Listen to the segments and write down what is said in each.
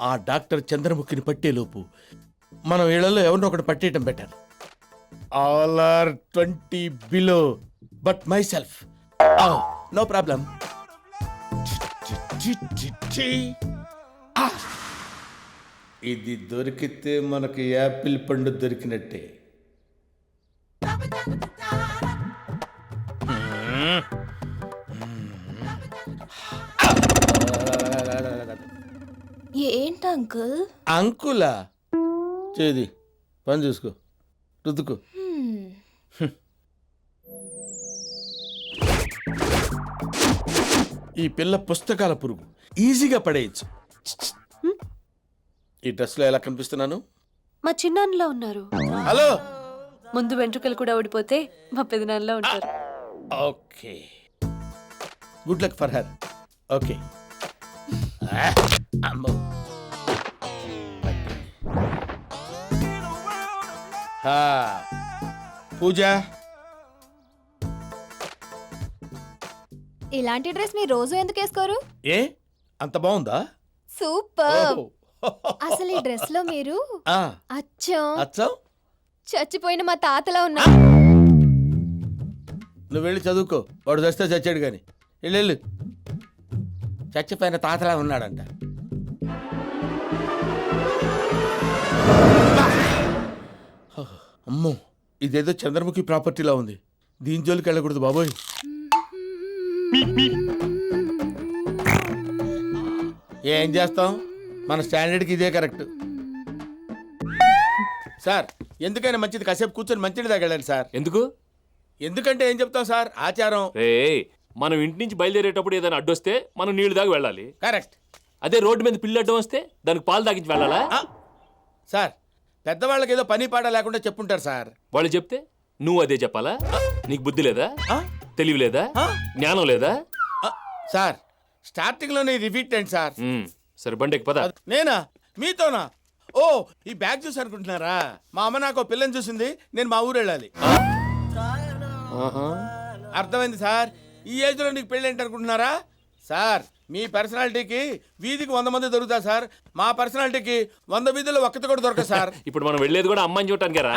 ఆ డాక్టర్ చంద్రముఖిని పట్టేలోపు మనం ఇళ్లలో ఎవరినో ఒకటి పట్టేయటం better. All are 20 below but myself no problem. ఇది దొరికితే మనకు యాపిల్ పండు దొరికినట్టే. ఏంటి అంకుల్? అంకులా? చేది పని చూసుకో, రుద్దుకో. ఈ పిల్ల పుస్తకాల పురుగు, ఈజీగా పడేయచ్చు. ఈ డ్రెస్లో ఎలా కనిపిస్తున్నాను? మా చిన్నాన్నలో ఉన్నారు. హలో, ముందు వెంట్రుకలు కూడా ఊడిపోతే మా పెదనాన్నలో ఉంటారు. Okay, good luck for her. Okay. అమ్మో, పూజ, ఇలాంటి డ్రెస్ మీరు రోజు ఎందుకు వేసుకోరు? ఏ అంత బాగుందా? సూపర్. అసలు ఈ డ్రెస్ లో మీరు అచ్చం చచ్చిపోయిన మా తాతలా ఉన్నా. నువ్వు వెళ్ళి చదువుకో, వాడు చస్తే చచ్చాడు కానీ. వెళ్ళు, చచ్చిపోయిన తాతలా ఉన్నాడంట. అమ్మో, ఇదేదో చంద్రముఖి ప్రాపర్టీలా ఉంది. దీని జోలికి వెళ్ళకూడదు బాబోయ్. ఏం చేస్తాం, మన స్టాండర్డ్కి ఇదే కరెక్ట్. సార్, ఎందుకైనా మంచిది కాసేపు కూర్చొని మంచిది తాగలండి సార్. ఎందుకంటే ఏం చెప్తాం సార్, ఆచారం. మనం ఇంటి నుంచి బయలుదేరేటప్పుడు ఏదైనా అడ్డొస్తే మనం నీళ్లు దాకా వెళ్ళాలి. కరెక్ట్. అదే రోడ్డు మీద పిల్లి అడ్డం వస్తే దానికి పాలు తాగించి వెళ్ళాలా? సార్, పెద్దవాళ్ళకి ఏదో పని పాట లేకుండా చెప్పుంటారు సార్. వాళ్ళు చెప్తే నువ్వు అదే చెప్పాలా? నీకు బుద్ధి లేదా? తెలివి లేదా? జ్ఞానం లేదా? సార్, స్టార్టింగ్ లోనే రిపీట్ అండి సార్. సరే, బండికి పద. నేనా? మీతోనా? ఓ, ఈ బ్యాగ్ చూసి అనుకుంటున్నారా? మా అమ్మ నాకు పిల్లని చూసింది, నేను మా ఊరు వెళ్ళాలి. అర్థమైంది సార్. ఈ ఏజ్ లో నీకు పెళ్ళి ఏంటి అనుకుంటున్నారా? సార్, మీ పర్సనాలిటీకి వీధికి 100 మంది దొరుకుతారు సార్. మా పర్సనాలిటీకి 100 వీధుల్లో ఒక్కటి కూడా దొరకదు సార్. ఇప్పుడు మనం వెళ్ళేది కూడా అమ్మాయిని చూడటానికి రా.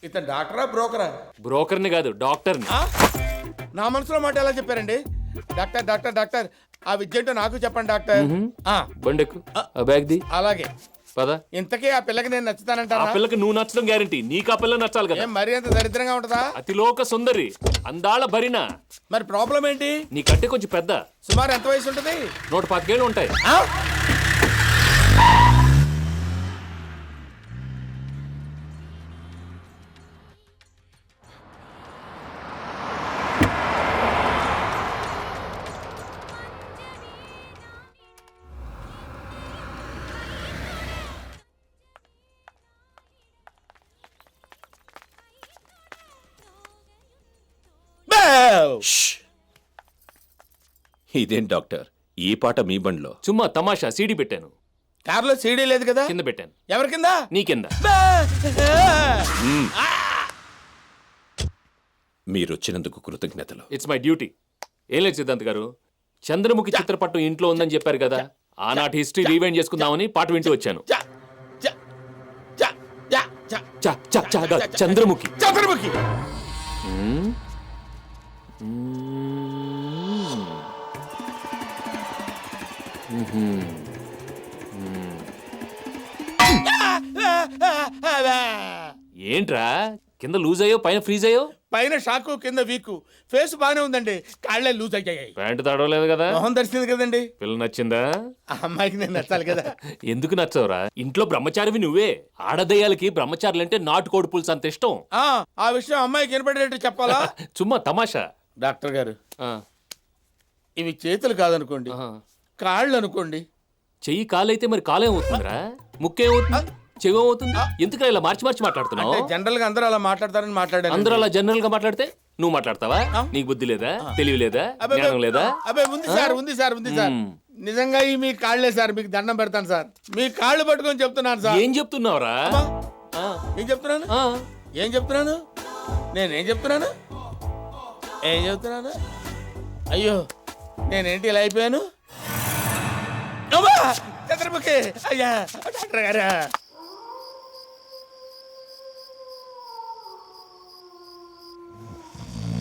ఇతను డాక్టరా బ్రోకరా? బ్రోకర్ని కాదు, డాక్టర్ని. నా మనసులో మాట ఎలా చెప్పారండి? డాక్టర్ డాక్టర్ డాక్టర్, ఆ విద్య ఏంటో నాకు చెప్పండి డాక్టర్. బండెక్కు, ఆ బ్యాగ్ ది. అలాగే. పద. ఇంతకీ ఆ పిల్లకి నేను నచ్చుతానంటారా? ఆ పిల్లకి నువ్వు నచ్చడం గ్యారంటీ. నీకు ఆ పిల్ల నచ్చాలి కదా. మరి అంత దరిద్రంగా ఉంటుందా? అతిలోక సుందరి, అందాల భరిణ. మరి ప్రాబ్లం ఏంటి? నీ కంటే కొంచెం పెద్ద. సుమారు ఎంత వయసు ఉంటుంది? 125 ఏళ్ళు ఉంటాయి. ఇదేం డాక్టర్, ఈ పాట మీ బండిలో? చుమ్మా తమాషా, సీడీ పెట్టాను. కార్లో సీడీ లేదు కదా? కింద పెట్టాను. ఎవరి కింద? నీ కింద. మీరొచ్చినందుకు కృతజ్ఞతలు. It's my duty. ఏం లేదు సిద్ధాంత్ గారు, చంద్రముఖి చిత్రపటం ఇంట్లో ఉందని చెప్పారు కదా. ఆనాటి హిస్టరీ రీవైండ్ చేసుకుందామని పాట వింటూ వచ్చాను. చంద్రముఖి. చంద్రముఖి. ఏంట్రా, కింద లూజ్ అయ్యో పైన ఫ్రీజ్ అయ్యో? పైన షాకు, కింద వీకు. ఫేస్ బానే ఉందండి, కాళ్ళే లూజ్ అయ్యాయి. ప్యాంటు తడవలేదు కదా? మొహం దర్శింది కదండి. పిల్ల నచ్చిందా? ఆ అమ్మాయికి నేను నచ్చాలి కదా. ఎందుకు నచ్చవురా? ఇంట్లో బ్రహ్మచారివి నువ్వే. ఆడదయ్యాలకి బ్రహ్మచారులంటే నాటుకోడి పులుసు అంత ఇష్టం. ఆ విషయం అమ్మాయికి వినపడేట్టు చెప్పాలా? చుమ్మా తమాషా. డాక్టర్ గారు, ఇవి చేతులు కాదనుకోండి, కాళ్ళు అనుకోండి. చెయ్యి కాలైతే మరి కాలేమవుతుందిరా? ముక్కేమవుతుంది? చెవేమవుతుంది? ఎందుకు ఇలా మార్చి మార్చి మాట్లాడుతున్నావు? జనరల్ గా అందరూ అలా మాట్లాడతారని మాట్లాడారు. అందరూ అలా జనరల్ గా మాట్లాడితే నువ్వు మాట్లాడతావా? నీకు బుద్ధి లేదా? తెలివి లేదా? జ్ఞానం లేదా? ఉంది సార్, ఉంది సార్, ఉంది సార్. నిజంగా ఈ మీ కాళ్లే సార్, మీకు దండం పెడతాను సార్. మీ కాళ్ళు పట్టుకొని చెప్తున్నాను సార్. ఏం చెప్తున్నావురా? ఏం చెప్తున్నాను? ఏం చెప్తున్నాను? నేనేం చెప్తున్నాను ఏం చెప్తున్నాను అయ్యో నేనేంటి ఇలా అయిపోయాను అమ్మా! చంద్రముఖి అయ్యా డాక్టర్ గారా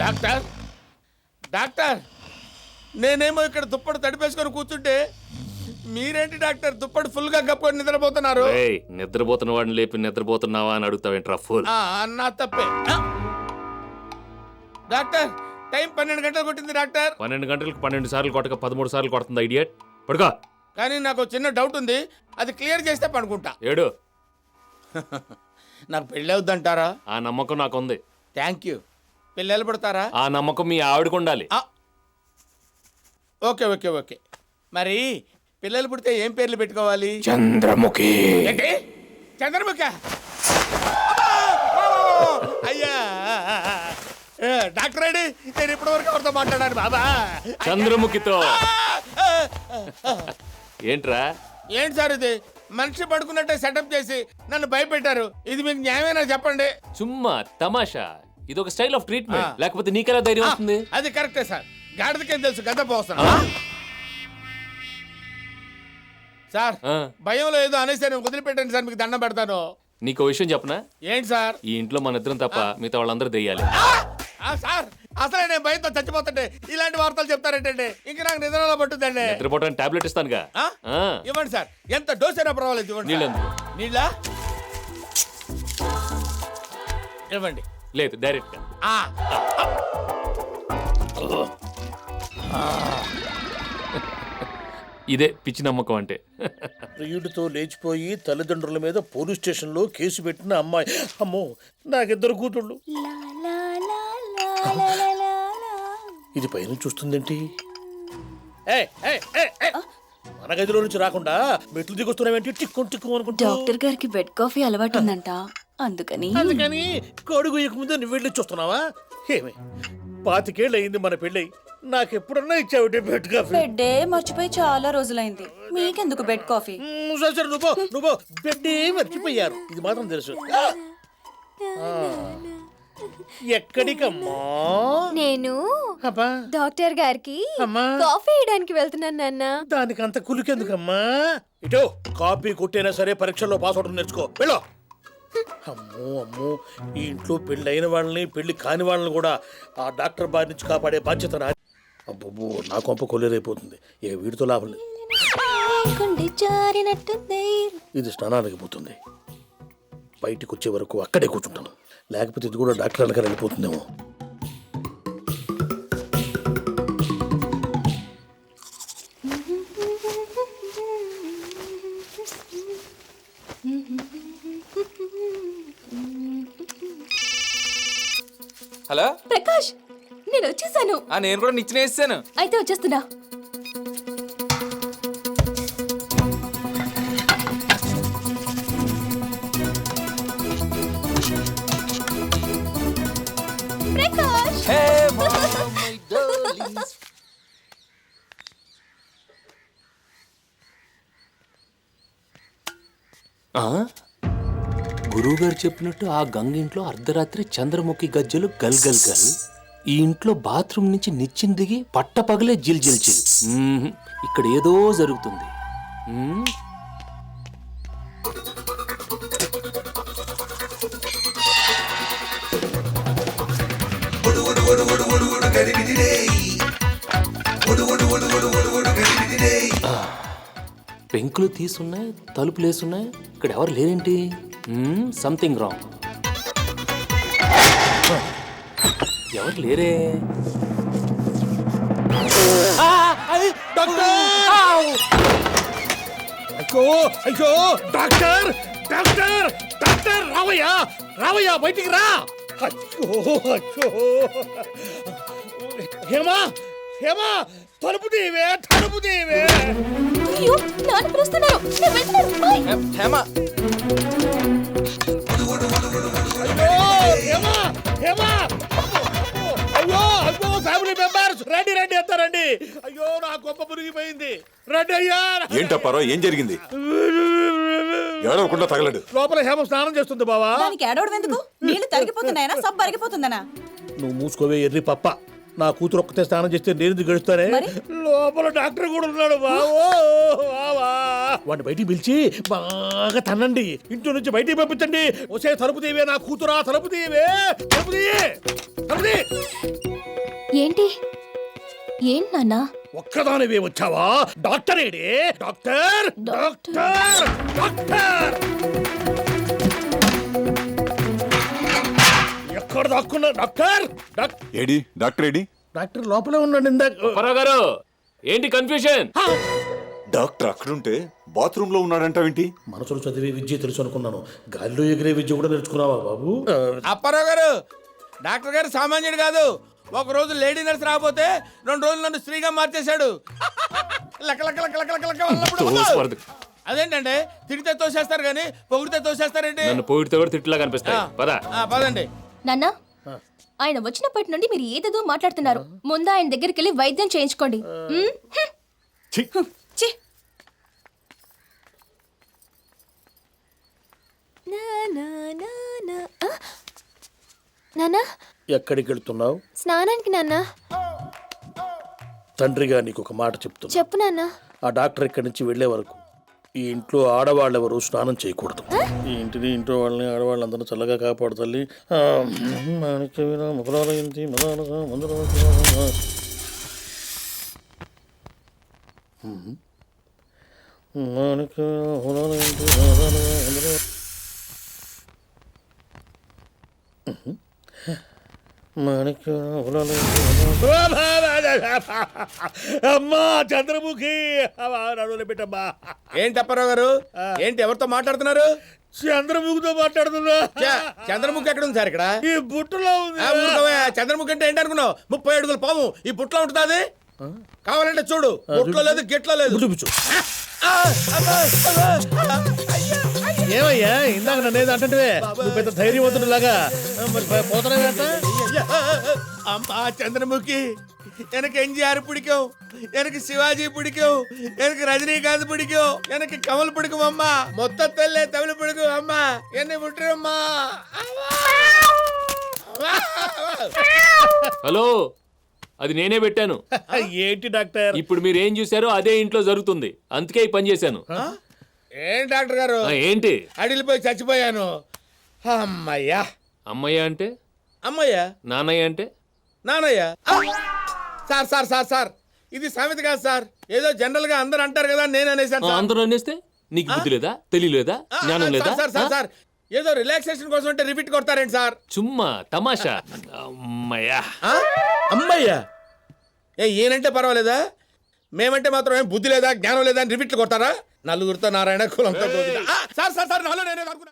డాక్టర్ డాక్టర్ నేనేమో ఇక్కడ దుప్పటి తడిపేసుకొని కూర్చుంటే మీరేంటి డాక్టర్ దుప్పటి ఫుల్ గా కప్పుకొని నిద్రపోతున్నారు ఏయ్, నిద్రపోతున్న వాడిని లేపి నిద్రపోతున్నావా అని అడుగుతావేంట్రా ఫుల్. నా తప్పే డాక్టర్ టైం 12 గంటలు కొట్టింది డాక్టర్ 12 గంటలకు 12 సార్లు కొట్టక 13 సార్లు కొడుతుంది ఐడియట్. పడుకో. కానీ నాకు ఒక చిన్న డౌట్ ఉంది అది క్లియర్ చేస్తే పనుకుంటా ఏడు. నాకు పెళ్ళి అవుద్దంటారా ఆ నమ్మకం నాకుంది. థ్యాంక్ యూ పిల్లలు పడతారా ఆ నమ్మకం మీ ఆవిడకు ఉండాలి. ఓకే ఓకే ఓకే మరి పిల్లలు పుడితే ఏం పేర్లు పెట్టుకోవాలి చంద్రముఖి. ఏంటి చంద్రముఖ అయ్యా డాక్టర్ అండి నేను ఇప్పటి వరకు ఎవరితో మాట్లాడాను బాబా చంద్రముఖితో. ఏంట్రా ఏంటి సార్ ఇది మనిషి పడుకున్నట్టే సెటప్ చేసి నన్ను భయపెట్టారు ఇది మీకు న్యాయమేనా చెప్పండి చుమ్మా తమాషా. ఇది ఒక స్టైల్ ఆఫ్ ట్రీట్మెంట్. లేకపోతే నీకెలా ధైర్యం వస్తుంది? అది కరెక్టే సార్ గాడిదకేం తెలుసు గద్ద పోస్తాను సార్ భయంలో ఏదో అనేసి నేను వదిలిపెట్టండి సార్ మీకు దండం పెడతాను నీకు విషయం చెప్పనా? ఏంటి సార్ ఈ ఇంట్లో మన ఇద్దరం తప్ప మిగతా వాళ్ళందరూ దెయ్యాలి. సార్ అసలే నేను భయంతో చచ్చిపోతుంటే ఇలాంటి వార్తలు చెప్తారేంటండి ఇంకా నాకు నిద్రలో పట్టుదండి నిద్రపోవడానికి టాబ్లెట్ ఇస్తాను. ఇవ్వండి సార్ ఎంత డోస్ అయినా పర్వాలేదు ఇవ్వండి నీళ్ళందు. నీళ్ళ ఇవ్వండి లేదు డైరెక్ట్ గా. ఇదే పిచ్చి నమ్మకం అంటే. ప్రియుడితో లేచిపోయి తల్లిదండ్రుల మీద పోలీస్ స్టేషన్లో కేసు పెట్టిన అమ్మాయి. అమ్మో నాకిద్దరు కూతుళ్ళు. ఇది పైన చూస్తుందేంటి? మన గదిలో నుంచి రాకుండా మెట్లు దిగొస్తున్నావేంటి? టిక్కు టిక్కు అనుకుంటా. డాక్టర్ గారికి బెడ్ కాఫీ అలవాటు ఉందంట అందుకని కోడుగు ముందే నువ్వు వెళ్ళి చూస్తున్నావా? ఏమి 25 ఏళ్ళు అయింది మన పెళ్ళై, నాకెప్పుడన్నా ఇచ్చావుటే బెడ్ కాఫీ? బెడ్డే మర్చిపోయి చాలా రోజులైంది. మీకెందుకు బెడ్ కాఫీ? సరే నువ్వు బెడ్డే మర్చిపోయారు ఇది మాత్రం తెలుసు. ఎక్కడికమ్మా? నేను అబ్బా డాక్టర్ గారికి అమ్మా. కాఫీ ఇవ్వడానికి వెళ్తున్నాను నాన్న. దానికి అంత కులికెందుకమ్మా? ఇటో కాపీ కొట్టైనా సరే పరీక్షల్లో పాస్ అవడం నేర్చుకో. వెళ్ళు. అమ్మో అమ్మో ఈ ఇంట్లో పెళ్లి అయిన వాళ్ళని పెళ్లి కాని వాళ్ళని కూడా ఆ డాక్టర్ బారి నుంచి కాపాడే బాధ్యత నా. అబ్బో నా కొంప కొల్లేరైపోతుంది. ఏ వీడితో లాభం లేదు. ఇది స్నానానికి పోతుంది. బయటికి వచ్చే వరకు అక్కడే కూర్చుంటాను. లేకపోతే ఇది కూడా డాక్టర్ అనగా వెళ్ళిపోతుందేమో. హలో ప్రకాష్ నేను వచ్చేసాను. నేను కూడా నిచ్చెన వేసాను. అయితే వచ్చేస్తున్నా. ప్రకాష్ గురువు గారు చెప్పినట్టు ఆ గంగ ఇంట్లో అర్ధరాత్రి చంద్రముఖి గజ్జలు గల్ గల్ గల్. ఈ ఇంట్లో బాత్రూమ్ నుంచి నిచ్చిన దిగి పట్ట పగలే జిల్ జిల్ జిల్. ఇక్కడ ఏదో జరుగుతుంది. పెంకులు తీసున్నాయి, తలుపులు వేసున్నాయి. ఇక్కడ ఎవరు లేరేంటి? Something wrong. ఎవరు లేరే? అయ్యో డాక్టర్ డాక్టర్ డాక్టర్ రావయ్యా బయటికి రా. అయ్యో హేమా హేమా తలుపు తీవే తలుపు తీవే. అయ్యో నాన్న పిలుస్తున్నారు. నేను వెళ్తున్నాను. బాయ్. హేమ హేమా హేమా అయ్యో అయ్యో ఫ్యామిలీ మెంబర్స్ రండి రండి ఎంత రండి. అయ్యో నా గొప్ప మునిగిపోయింది. రండి అయ్యా. ఏంటప్పారో ఏం జరిగింది? ఏడవకుండా తగలడు. లోపల హేమ స్నానం చేస్తుంది బావా. దానికి ఏడవడం ఎందుకు? నీళ్లు తరిగిపోతున్నాయనా సబ్బు అరిగిపోతుందనా? నువ్వు మూసుకోవే ఎర్రి పప్ప. నా కూతురు ఒక్కతే స్నానం చేస్తే నేను గడుస్తానే. లోపల డాక్టర్ కూడా ఉన్నాడు బావో. వాడిని బయటికి పిలిచి బాగా తన్నండి, ఇంట్లో నుంచి బయటికి పంపించండి. ఒసే తలుపు తీవే నా కూతురా, తలుపు తీవే, తలుపు తీయే, తలుపు తీ. ఏంటి ఏంటి నాన్న? ఒక్కదానివే వచ్చావా? డాక్టర్ ఏడే? డాక్టర్ డాక్టర్ డాక్టర్ ఎక్కడ దాక్కున్నా? డాక్టర్ ఏడి డాక్టర్ ఏడి? డాక్టర్ లోపలే ఉన్నాడు ఇందాక. గారు ఏంటి కన్ఫ్యూజన్? డాక్టర్ అక్కడుంటే బాత్రూమ్ లో ఉన్నాడంటావేంటి? మనసులు చదివే విద్య తెలుసు అనుకున్నాను, గాలిలో ఎగిరే విద్య కూడా నేర్చుకున్నావా బాబు? అప్పారావు గారు, డాక్టర్ గారు సామాన్యుడు కాదు. ఒక రోజు లేడీ నర్స్ రాకపోతే 2 రోజులు నన్ను స్త్రీగా మార్చేశాడు. లక లక లక లక లక లక వల్లప్పుడు. అదేంటంటే తిడితే తోసేస్తారు కానీ పొగిడితే తోసేస్తారేంటి? నన్ను పొగిడితే కూడా తిట్టులా కనిపిస్తాయి. పదా పదండి. నాన్న, ఆయన వచ్చినప్పటి నుండి మీరు ఏదేదో మాట్లాడుతున్నారు. ముందు ఆయన దగ్గరికి వెళ్ళి వైద్యం చేయించుకోండి. ఛీ! నాన్న, ఎక్కడికి వెళ్తున్నావు? స్నానానికి నాన్న. తండ్రిగా నీకు ఒక మాట చెప్తున్నా. చెప్పు నాన్న. ఆ డాక్టర్ ఇక్కడి నుంచి వెళ్లే వరకు ఈ ఇంట్లో ఆడవాళ్ళు ఎవరు స్నానం చేయకూడదు. ఈ ఇంటిని, ఇంట్లో వాళ్ళని, ఆడవాళ్ళందరూ చల్లగా కాపాడు తల్లి. అమ్మా చంద్రముఖి, నడువులు పెట్టమ్మా. ఏంటి అప్పారావు గారు, ఏంటి ఎవరితో మాట్లాడుతున్నారు? చంద్రముఖితో మాట్లాడుతున్నా. చంద్రముఖి ఎక్కడ ఉంది సార్? ఇక్కడ ఈ బుట్టలో ఉంది. చంద్రముఖి అంటే ఏంటి అనుకున్నావు? 30 అడుగుల పాము ఈ బుట్టలో ఉంటుంది. కావాలంటే చూడు, బుట్టలో లేదు, గిట్లో లేదు. చూపించు. ఏమయ్యా ఇందాక నన్నేది అంటే నువ్వు పెద్ద ధైర్యవంతుడు లాగా పోతానేట. అమ్మా చంద్రముఖి, எனக்கு எம்ஜிஆர் பிடிக்கும், எனக்கு சிவாஜி பிடிக்கும், எனக்கு ரஜினிகாந்த் பிடிக்கும், எனக்கு கமல் பிடிக்கும். அம்மா மொத்தத்தில் தமிழ் பிடிக்கும். அம்மா என்னை விட்டுரும்மா. హలో, అది నేనే పెట్టాను. ఏంటి డాక్టర్? ఇప్పుడు మీరు ఏం చూసారో అదే ఇంట్లో జరుగుతుంది. అందుకే ఈ పని చేశాను. ఏం డాక్టర్ గారు? ఏంటి? అడిలిపోయి చచ్చిపోయాను. అమ్మయ్యా. అమ్మయ్య అంటే? అమ్మయ్య. నాన్నయ్య అంటే? నానయ్య. సార్ సార్ సార్ సార్, ఇది సామెత కాదు సార్, ఏదో జనరల్ గా అందరు అంటారు కదా, నేను అనేసాను. అందరూ అనేస్తే నీకు బుద్ధి లేదా, తెలియలేదా, జ్ఞానం లేదా? సార్ సార్ సార్, ఏదో రిలాక్సేషన్ కోసం అంటే రిపీట్ కొడతారేంటి సార్? చుమ్మా తమాషా. అమ్మయ్యా. అమ్మయ్యా. ఈయనంటే పర్వాలేదా, మేమంటే మాత్రం ఏం బుద్ధి లేదా, జ్ఞానం లేదా అని రిపీట్లు కొడతారా? నలుగురితో నారాయణ, కులంతో గోవింద. సార్ సార్ సార్, నాలో నేనే అనుకున్నా.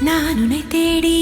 நானுனை தேடி